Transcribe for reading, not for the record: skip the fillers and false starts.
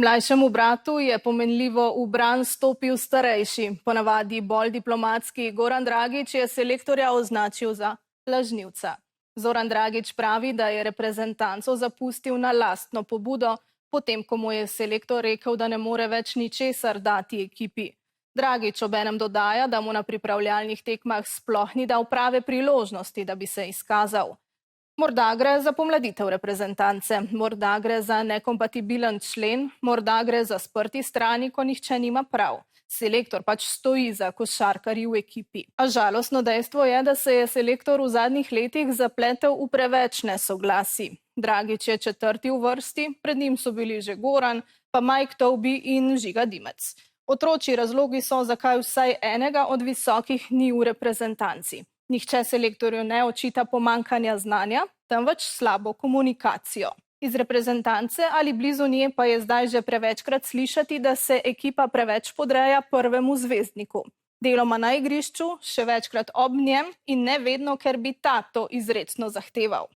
Mlajšemu bratu je pomenljivo v bran stopil starejši. Ponavadi bolj diplomatski Goran Dragić je selektorja označil za lažnivca. Zoran Dragić pravi, da je reprezentanco zapustil na lastno pobudo, potem ko mu je selektor rekel, da ne more več ničesar dati ekipi. Dragić obenem dodaja, da mu na pripravljalnih tekmah sploh ni dal prave priložnosti, da bi se izkazal. Morda gre za pomladitev reprezentance, morda gre za nekompatibilen člen, morda gre za sprti strani, ko nihče nima prav. Selektor pač stoji za košarkarji v ekipi. A žalostno dejstvo je, da se je selektor v zadnjih letih zapletel v preveč nesoglasij. Dragić je četrti v vrsti, pred njim so bili že Goran, pa Mike Tobey in Žiga Dimec. Otročji razlogi so, zakaj vsaj enega od visokih ni v reprezentanci. Nihče selektorju ne očita pomanjkanja znanja, temveč slabo komunikacijo. Iz reprezentance ali blizu nje pa je zdaj že prevečkrat slišati, da se ekipa preveč podreja prvemu zvezdniku. Deloma na igrišču, še večkrat ob njem in ne vedno, ker bi ta to izrecno zahteval.